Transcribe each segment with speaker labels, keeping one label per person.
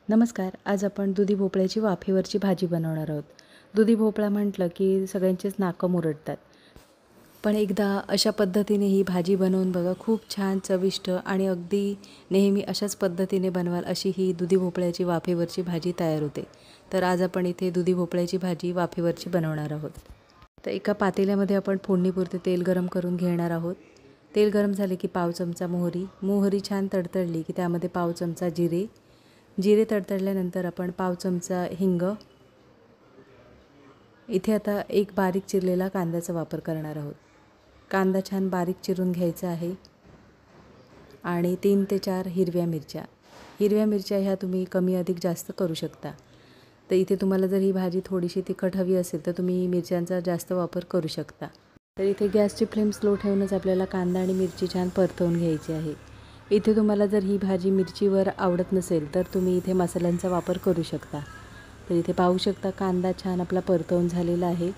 Speaker 1: नमस्कार. आज आपण दुधी भोपळ्याची वाफेवरची भाजी बनवणार आहोत. दुधी भोपळा म्हटलं की सगळ्यांचेच नाकं मुरडतात. पण एकदा अशा पद्धतीने ही भाजी बनवून बघा. खूप छान चविष्ट आणि अगदी नेहमी अशाच पद्धतीने बनवाल अशी ही दुधी भोपळ्याची वाफेवरची भाजी तयार होते. तर आज आपण इथे दुधी भोपळ्याची भाजी वाफेवरची बनवणार आहोत. तर एका पातेल्यामध्ये आपण फोडणीपुरते तेल गरम करून घेणार आहोत. तेल गरम झाले की पाव चमचा मोहरी छान तडतडली की त्यामध्ये पाव चमचा जिरे तडतडल्यानंतर आपण पाव चमचा हिंग, इथे आता एक बारीक चिरलेला कांद्याचा वापर करणार आहोत. कांदा छान बारीक चिरून घ्यायचा आहे आणि 3 ते 4 हिरव्या मिरच्या ह्या तुम्ही कमी अधिक जास्त करू शकता. तर इथे तुम्हाला जर ही भाजी थोडीशी तिखट हवी असेल तर तुम्ही मिरच्यांचा जास्त वापर करू शकता. तर इथे गॅसची फ्लेम स्लो ठेवूनच आपल्याला कांदा आणि मिरची छान परतवून घ्यायची आहे. इथे तुम्हाला जर ही भाजी मिरचीवर आवडत नसेल तर तुम्ही इथे मसाल्यांचा वापर करू शकता. तर इथे पाहू शकता कांदा छान आपला परतवून झालेला आहे.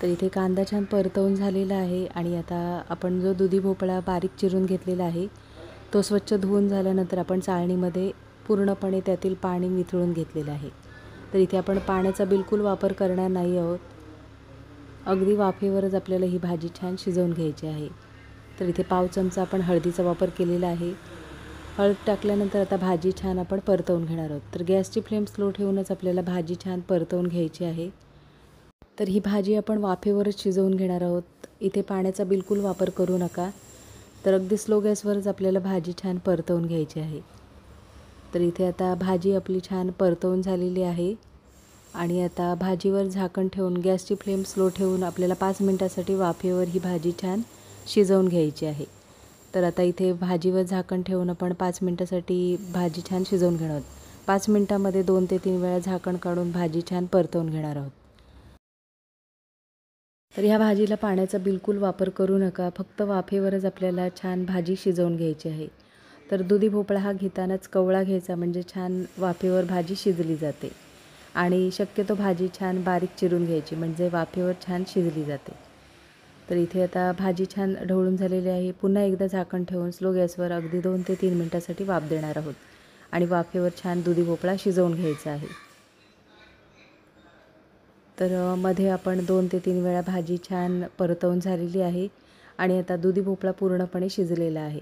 Speaker 1: तर इथे कांदा छान परतवून झालेला आहे आणि आता आपण जो दुधी भोपळा बारीक चिरून घेतलेला आहे तो स्वच्छ धुवून झाल्यानंतर आपण चाळणीमध्ये पूर्णपणे त्यातील पाणी निथळून घेतलेलं आहे. तर इथे आपण पाण्याचा बिलकुल वापर करणार नाही आहोत. अगदी वाफेवरच आपल्याला ही भाजी छान शिजवून घ्यायची आहे. तर इथे पाव चमचा आपण हळदीचा वापर केलेला आहे. हळद टाकल्यानंतर आता भाजी छान आपण परतवून घेणार आहोत. तर गॅसची फ्लेम स्लो ठेवूनच आपल्याला भाजी छान परतवून घ्यायची आहे. तर ही भाजी आपण वाफेवरच शिजवून घेणार आहोत. इथे पाण्याचा बिलकुल वापर करू नका. तर अगदी स्लो गॅसवरच आपल्याला भाजी छान परतवून घ्यायची आहे. तर इथे आता भाजी आपली छान परतवून झालेली आहे आणि आता भाजीवर झाकण ठेवून गॅसची फ्लेम स्लो ठेवून आपल्याला 5 मिनिटासाठी वाफेवर ही भाजी छान शिजवून घ्यायची आहे. तर आता इथे भाजीवर झाकण ठेवून आपण 5 मिनिटासाठी भाजी छान शिजवून घेणार आहोत. 5 मिनिटामध्ये 2 ते 3 वेळा झाकण काढून भाजी छान परतवून घेणार आहोत. तर ह्या भाजीला पाण्याचा बिलकुल वापर करू नका. फक्त वाफेवरच आपल्याला छान भाजी शिजवून घ्यायची आहे. तर दुधी भोपळा हा घेतानाच कवळा घ्यायचा म्हणजे छान वाफेवर भाजी शिजली जाते आणि शक्यतो भाजी छान बारीक चिरून घ्यायची म्हणजे वाफेवर छान शिजली जाते. तर इथे आता भाजी छान ढवळून झालेली आहे. पुन्हा एकदा झाकण ठेवून स्लो गॅसवर अगदी 2 ते 3 मिनिटासाठी वाफ देणार आहोत आणि वाफेवर छान दुधी भोपळा शिजवून घ्यायचा आहे. तर मध्ये आपण 2 ते 3 वेळा भाजी छान परतवून झालेली आहे आणि आता दुधी भोपळा पूर्णपणे शिजलेला आहे.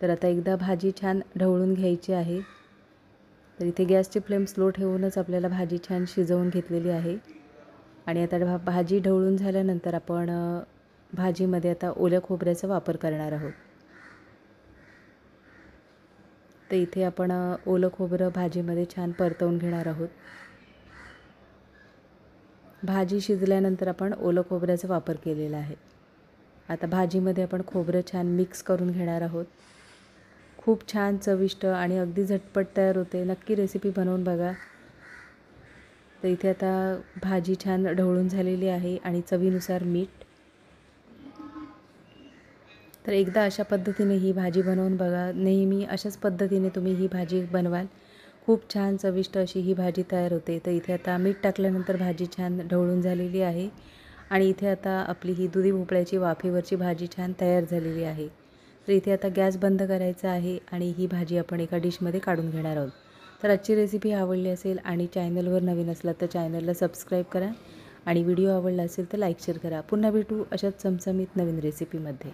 Speaker 1: तर आता एकदा भाजी छान ढवळून घ्यायची आहे. तर इथे गॅसची फ्लेम स्लो ठेवूनच आपल्याला भाजी छान शिजवून घेतलेली आहे आणि आता भाजी ढवळून झाल्यानंतर आपण भाजीमध्ये आता ओल्या खोबऱ्याचा वापर करणार आहोत. तर इथे आपण ओलं खोबरं भाजीमध्ये छान परतवून घेणार आहोत. भाजी शिजल्यानंतर आपण ओलं खोबऱ्याचा वापर केलेला आहे. आता भाजीमध्ये आपण खोबरं छान मिक्स करून घेणार आहोत. खूप छान चविष्ट आणि अगदी झटपट तयार होते. नक्की रेसिपी बनवून बघा. तर इथे आता भाजी छान ढवळून झालेली आहे आणि चवीनुसार मीठ. तर एकदा अशा पद्धतीने ही भाजी बनवून बघा. नेहमी अशाच पद्धतीने तुम्ही ही भाजी बनवाल. खूप छान चविष्ट अशी ही भाजी तयार होते. तर इथे आता मीठ टाकल्यानंतर भाजी छान ढवळून झालेली आहे आणि इथे आता आपली ही दुधी भोपळ्याची वाफेवरची भाजी छान तयार झालेली आहे. तर इथे आता गॅस बंद करायचा आहे आणि ही भाजी आपण एका डिशमध्ये काढून घेणार आहोत. तर आजची रेसिपी आवडली असेल आणि चॅनलवर नवीन असला तर चॅनलला सबस्क्राईब करा आणि व्हिडिओ आवडला असेल तर लाईक शेअर करा. पुन्हा भेटू अशाच चमचमीत नवीन रेसिपीमध्ये.